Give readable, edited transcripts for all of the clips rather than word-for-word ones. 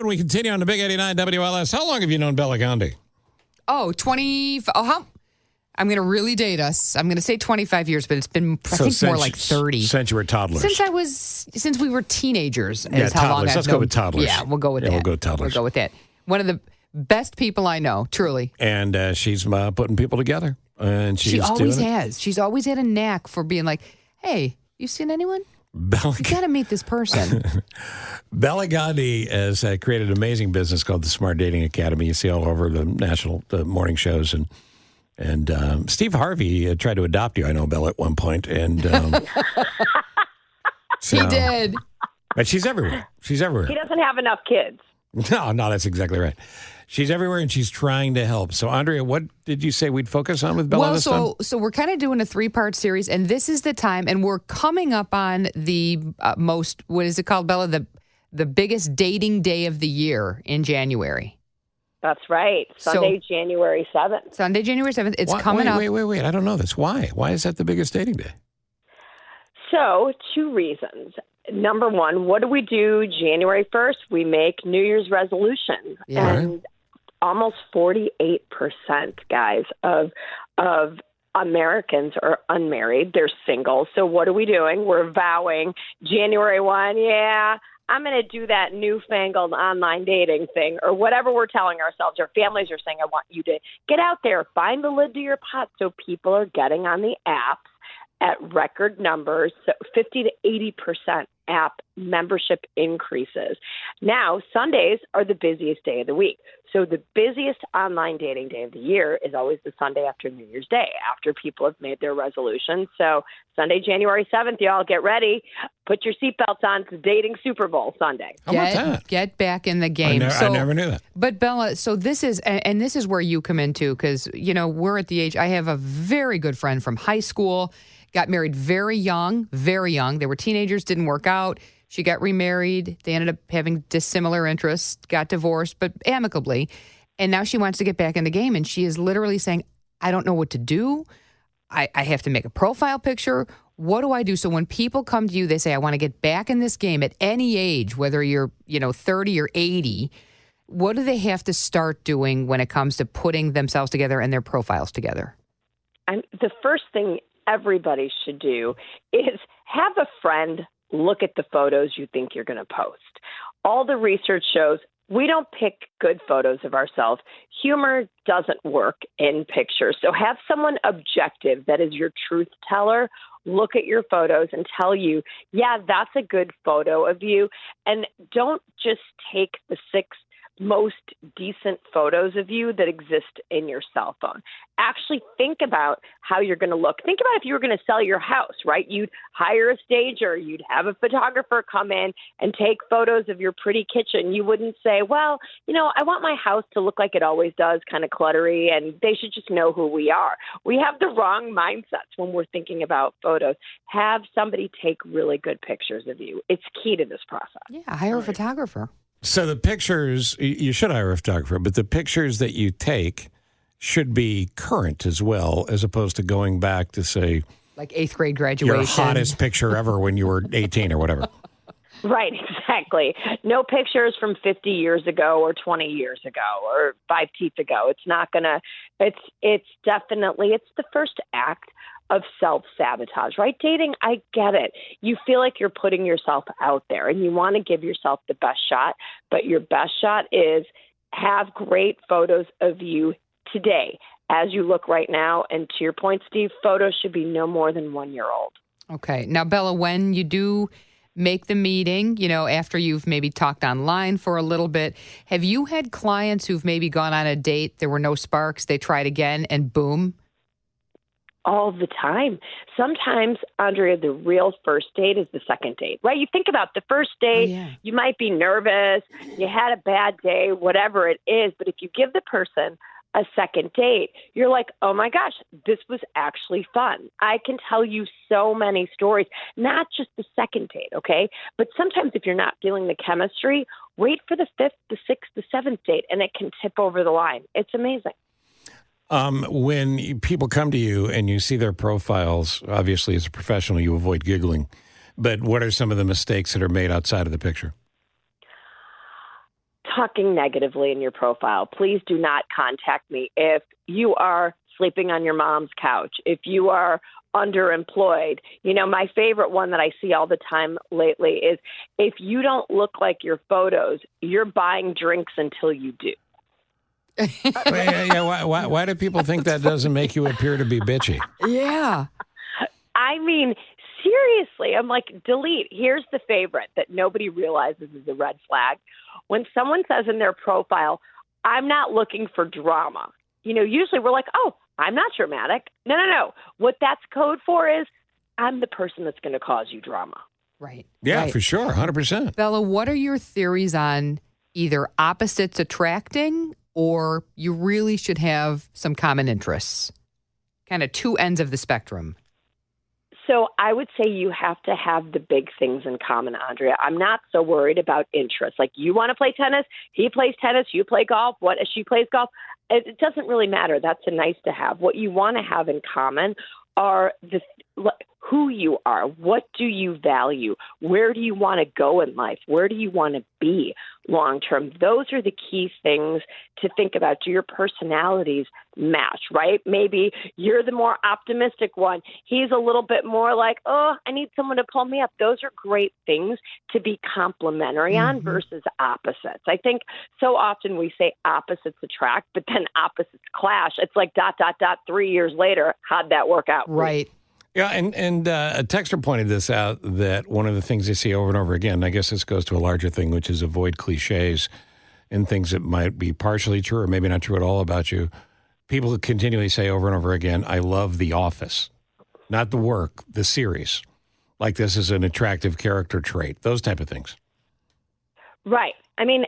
We continue on the Big 89 WLS. How long have you known Bela Gandhi? Oh, 20. I'm going to really date us. I'm going to say 25 years, but it's been, I think, more like 30. Since you were toddlers. Since we were teenagers. Yeah, is how long toddlers. I've Let's known. go with toddlers. Yeah, we'll go with that. We'll go with toddlers. We'll go with that. One of the best people I know, truly. And she's putting people together. And she always has. She's always had a knack for being like, hey, you seen anyone? Bela, you got to meet this person. Bela Gandhi has created an amazing business called the Smart Dating Academy. You see all over the morning shows. And Steve Harvey tried to adopt you, I know, Bela, at one point. And he did. But she's everywhere. She's everywhere. He doesn't have enough kids. No, that's exactly right. She's everywhere, and she's trying to help. So, Andrea, what did you say we'd focus on with Bela this time? So we're kind of doing a 3-part series, and this is the time, and we're coming up on the most, what is it called, Bela? The biggest dating day of the year in January. That's right. Sunday, January 7th. Sunday, January 7th. It's coming up. Wait. I don't know this. Why? Why is that the biggest dating day? So, 2 reasons. Number one, what do we do January 1st? We make New Year's resolutions. Yeah. And almost 48%, guys, of Americans are unmarried. They're single. So what are we doing? We're vowing January 1, I'm going to do that newfangled online dating thing or whatever we're telling ourselves. Our families are saying, I want you to get out there, find the lid to your pot. So people are getting on the apps at record numbers, so 50 to 80% app membership increases. Now, Sundays are the busiest day of the week. So the busiest online dating day of the year is always the Sunday after New Year's Day, after people have made their resolutions. So Sunday, January 7th, y'all get ready. Put your seatbelts on. It's dating Super Bowl Sunday. How about that? Get back in the game. I never knew that. But Bela, so this is, and this is where you come in too, because, we're at the age, I have a very good friend from high school, got married very young. They were teenagers, didn't work out. She got remarried. They ended up having dissimilar interests, got divorced, but amicably. And now she wants to get back in the game. And she is literally saying, I don't know what to do. I have to make a profile picture. What do I do? So when people come to you, they say, I want to get back in this game at any age, whether you're, 30 or 80. What do they have to start doing when it comes to putting themselves together and their profiles together? The first thing everybody should do is have a friend look at the photos you think you're going to post. All the research shows we don't pick good photos of ourselves. Humor doesn't work in pictures. So have someone objective that is your truth teller look at your photos and tell you, yeah, that's a good photo of you. And don't just take the 6 most decent photos of you that exist in your cell phone. Actually think about how you're going to look. Think about if you were going to sell your house, right? You'd hire a stager, you'd have a photographer come in and take photos of your pretty kitchen. You wouldn't say, well, I want my house to look like it always does, kind of cluttery, and they should just know who we are. We have the wrong mindsets when we're thinking about photos. Have somebody take really good pictures of you. It's key to this process. Yeah, hire a photographer. So the pictures, you should hire a photographer, but the pictures that you take should be current as well, as opposed to going back to, say, like 8th grade graduation. Your hottest picture ever when you were 18 or whatever. Right, exactly. No pictures from 50 years ago or 20 years ago or 5 teeth ago. It's not going to, it's definitely, it's the first act of self-sabotage, right? Dating, I get it. You feel like you're putting yourself out there and you want to give yourself the best shot, but your best shot is have great photos of you today as you look right now. And to your point, Steve, photos should be no more than 1 year old. Okay. Now, Bela, when you do make the meeting, after you've maybe talked online for a little bit, have you had clients who've maybe gone on a date, there were no sparks, they tried again, and boom? All the time. Sometimes, Andrea, the real first date is the second date, right? You think about the first date, You might be nervous, you had a bad day, whatever it is. But if you give the person a second date, you're like, oh my gosh, this was actually fun. I can tell you so many stories, not just the second date, okay? But sometimes if you're not feeling the chemistry, wait for the 5th, the 6th, the 7th date, and it can tip over the line. It's amazing. When people come to you and you see their profiles, obviously as a professional, you avoid giggling. But what are some of the mistakes that are made outside of the picture? talking negatively in your profile, please do not contact me. If you are sleeping on your mom's couch, if you are underemployed, my favorite one that I see all the time lately is if you don't look like your photos, you're buying drinks until you do. Why do people think that doesn't make you appear to be bitchy? Yeah. I mean, seriously, I'm like, delete. Here's the favorite that nobody realizes is a red flag. When someone says in their profile, I'm not looking for drama. Usually we're like, oh, I'm not dramatic. No. What that's code for is I'm the person that's going to cause you drama. Right. Yeah, right. for sure. 100%. Bella, what are your theories on either opposites attracting or you really should have some common interests? Kind of two ends of the spectrum. So I would say you have to have the big things in common, Andrea. I'm not so worried about interests. Like, you want to play tennis, he plays tennis, you play golf, she plays golf. It doesn't really matter. That's a nice to have. What you want to have in common are who you are. What do you value? Where do you want to go in life? Where do you want to be long term? Those are the key things to think about. Do your personalities match, right? Maybe you're the more optimistic one. He's a little bit more like, oh, I need someone to pull me up. Those are great things to be complimentary on versus opposites. I think so often we say opposites attract, but then opposites clash. It's like ... 3 years later. How'd that work out? Right. Yeah, and a texter pointed this out, that one of the things they see over and over again, I guess this goes to a larger thing, which is avoid cliches and things that might be partially true or maybe not true at all about you. People continually say over and over again, I love The Office. Not the work, the series. Like this is an attractive character trait. Those type of things. Right. I mean,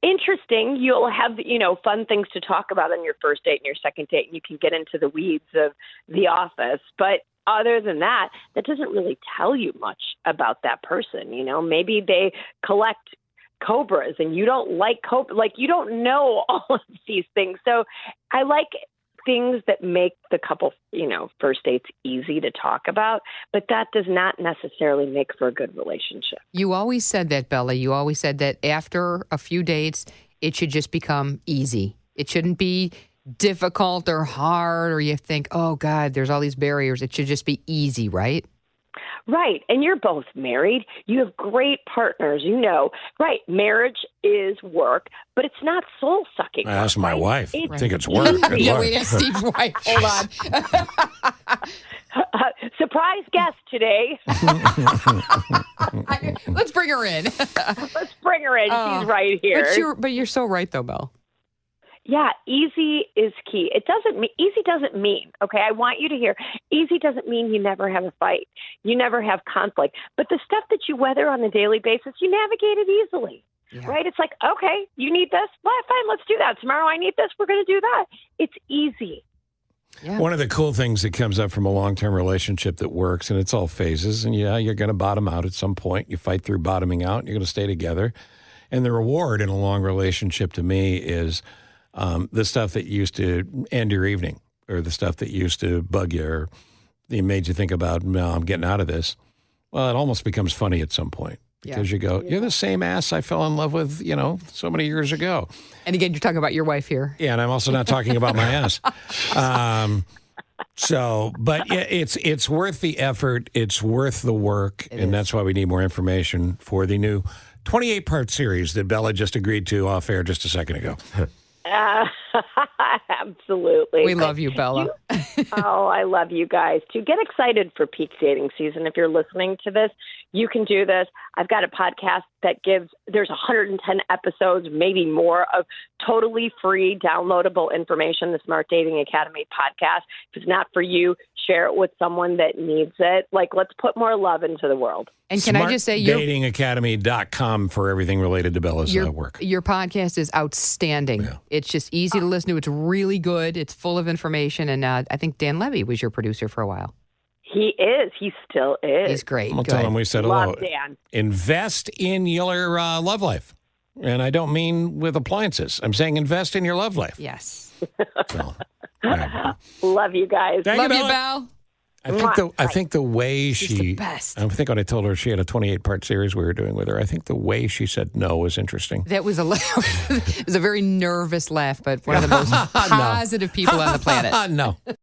interesting. You'll have, fun things to talk about on your first date and your second date, and you can get into the weeds of The Office. But other than that, that doesn't really tell you much about that person. Maybe they collect cobras and you don't like cobra. Like, you don't know all of these things. So I like things that make the couple, first dates easy to talk about, but that does not necessarily make for a good relationship. You always said that, Bella. You always said that after a few dates, it should just become easy. It shouldn't be difficult or hard, or you think, oh, God, there's all these barriers. It should just be easy, right? Right. And you're both married. You have great partners, Right. Marriage is work, but it's not soul sucking. That's my wife. I think it's work. Wait, that's Steve's wife. Hold on. Surprise guest today. Let's bring her in. Let's bring her in. She's right here. But you're so right, though, Belle. Yeah, easy is key. Easy doesn't mean, okay, I want you to hear, easy doesn't mean you never have a fight. You never have conflict. But the stuff that you weather on a daily basis, you navigate it easily, right? It's like, okay, you need this? Well, fine, let's do that. Tomorrow I need this. We're going to do that. It's easy. Yeah. One of the cool things that comes up from a long-term relationship that works, and it's all phases, and you're going to bottom out at some point. You fight through bottoming out, and you're going to stay together. And the reward in a long relationship to me is the stuff that used to end your evening, or the stuff that used to bug you, or it made you think about, no, I'm getting out of this. Well, it almost becomes funny at some point because you go, you're the same ass I fell in love with, so many years ago. And again, you're talking about your wife here. Yeah, and I'm also not talking about my ass. But it's worth the effort. It's worth the work. And that's why we need more information for the new 28-part series that Bella just agreed to off air just a second ago. Absolutely. We love you, Bella. I love you guys too. Get excited for peak dating season. If you're listening to this, you can do this. I've got a podcast that there's 110 episodes, maybe more, of totally free downloadable information, the Smart Dating Academy podcast. If it's not for you, share it with someone that needs it. Let's put more love into the world. And can I just say, SmartDatingAcademy.com for everything related to Bella's work. Your podcast is outstanding. Yeah. It's just easy to listen to. It's really good. It's full of information. And I think Dan Levy was your producer for a while. He is. He still is. He's great. I'll tell him we said hello. Love Dan. Invest in your love life. And I don't mean with appliances. I'm saying invest in your love life. Yes. So, right. Love you guys. Love you, Belle. I think the way She's the best. I think when I told her she had a 28-part series we were doing with her, I think the way she said no was interesting. That was it was a very nervous laugh, but one of the most positive people on the planet. No.